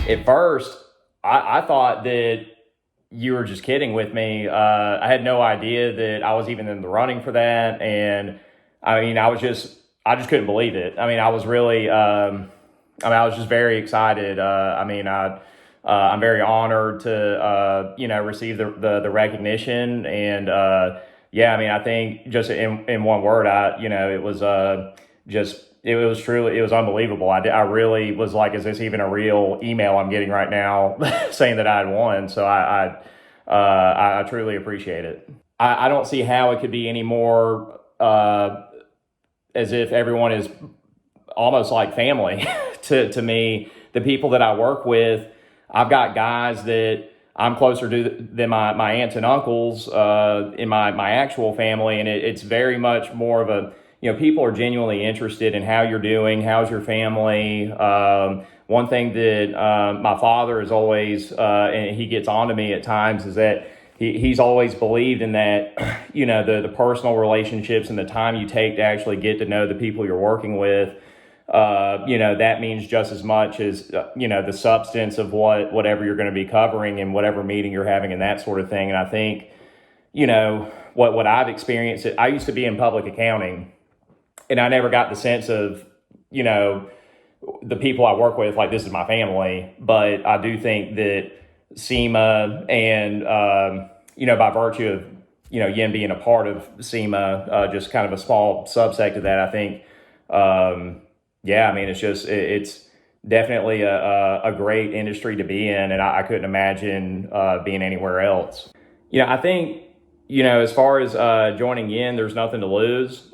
At first, I thought that you were just kidding with me. I had no idea that I was even in the running for that. And I mean, I just couldn't believe it. I mean, I was really, I was just very excited. I'm very honored to, receive the recognition. And, yeah, I mean, I think just in one word, it was, it was unbelievable. I really was like, is this even a real email I'm getting right now saying that I had won? So I truly appreciate it. I don't see how it could be any more as if everyone is almost like family to me. The people that I work with, I've got guys that I'm closer to than my aunts and uncles in my actual family, and it's very much more of a, people are genuinely interested in how you're doing, how's your family. One thing that my father is always, and he gets on to me at times, is that he's always believed in that, the personal relationships and the time you take to actually get to know the people you're working with. That means just as much as, the substance of whatever you're going to be covering and whatever meeting you're having and that sort of thing. And I think, what I've experienced, I used to be in public accounting, and I never got the sense of, the people I work with, like, this is my family. But I do think that SEMA and, by virtue of, Yin being a part of SEMA, just kind of a small subsect of that, I think, it's definitely a great industry to be in, and I couldn't imagine being anywhere else. I think, as far as joining Yin, there's nothing to lose.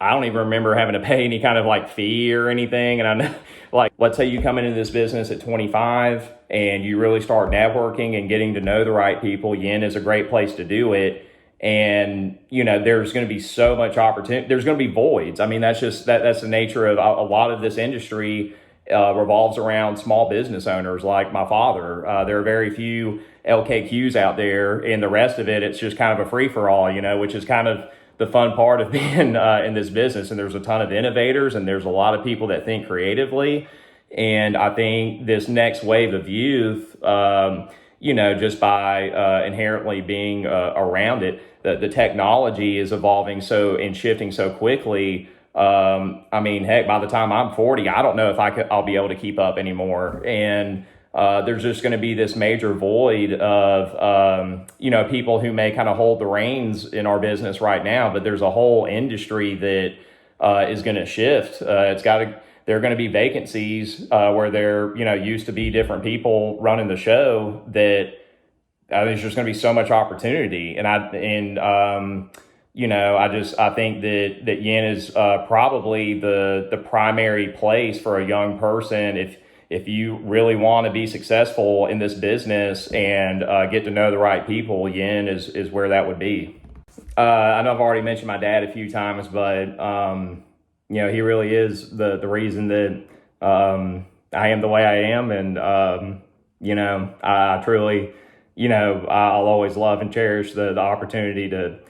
I don't even remember having to pay any kind of like fee or anything. And I know, like, let's say you come into this business at 25 and you really start networking and getting to know the right people. Yin is a great place to do it. And, there's going to be so much opportunity. There's going to be voids. I mean, that's the nature of a lot of this industry. Revolves around small business owners like my father. There are very few LKQs out there, and the rest of it, it's just kind of a free for all, which is kind of the fun part of being in this business. And there's a ton of innovators, and there's a lot of people that think creatively. And I think this next wave of youth, just by inherently being around it, the technology is evolving and shifting so quickly. Heck, by the time I'm 40, I don't know if I'll be able to keep up anymore. And there's just going to be this major void of, people who may kind of hold the reins in our business right now, but there's a whole industry that is going to shift. There are going to be vacancies where there, used to be different people running the show that there's just going to be so much opportunity. I think that Yin is probably the primary place for a young person if you really want to be successful in this business and get to know the right people. Yin is where that would be. I know I've already mentioned my dad a few times, but he really is the reason that I am the way I am, and I truly, I'll always love and cherish the opportunity to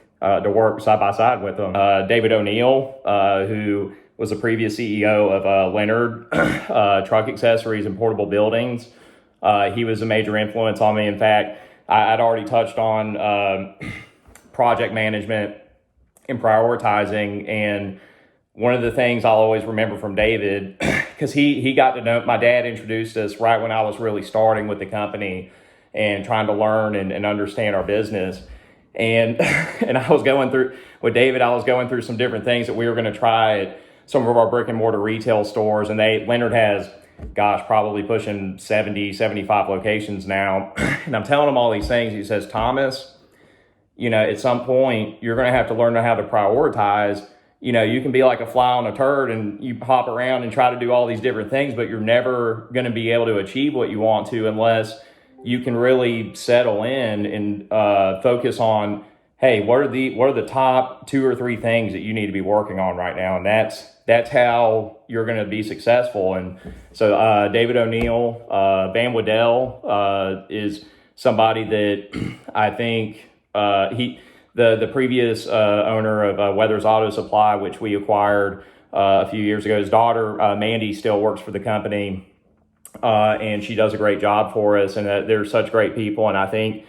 work side by side with them. David O'Neill, who was the previous CEO of Leonard Truck Accessories and Portable Buildings. He was a major influence on me. In fact, I'd already touched on project management and prioritizing. And one of the things I'll always remember from David, because he got to know, my dad introduced us right when I was really starting with the company and trying to learn and understand our business. And I was going through some different things that we were going to try at some of our brick and mortar retail stores. And Leonard has, probably pushing 70, 75 locations now. And I'm telling him all these things. He says, Thomas, at some point you're going to have to learn how to prioritize. You can be like a fly on a turd and you hop around and try to do all these different things, but you're never going to be able to achieve what you want to unless you can really settle in and focus on, hey, what are the top 2 or 3 things that you need to be working on right now? And that's how you're going to be successful. And so David O'Neill, Van Waddell is somebody that I think the previous owner of Weathers Auto Supply, which we acquired a few years ago, his daughter Mandy still works for the company. and she does a great job for us. And they're such great people. And I think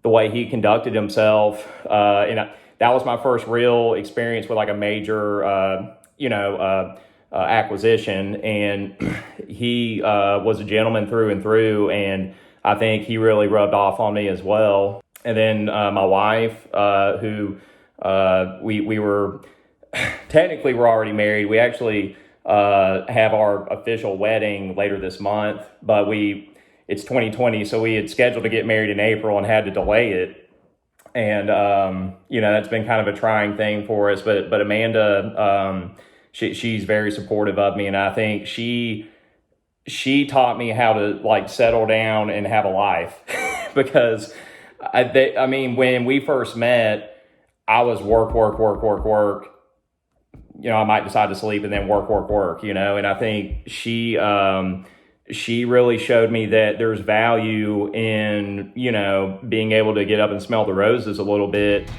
the way he conducted himself, that was my first real experience with like a major, acquisition. And he was a gentleman through and through. And I think he really rubbed off on me as well. And then my wife, who we were technically we're already married. We actually have our official wedding later this month, but it's 2020, so we had scheduled to get married in April and had to delay it. And that's been kind of a trying thing for us. But Amanda, she's very supportive of me, and I think she taught me how to like settle down and have a life because when we first met, I was work. I might decide to sleep and then work. And I think she really showed me that there's value in, being able to get up and smell the roses a little bit.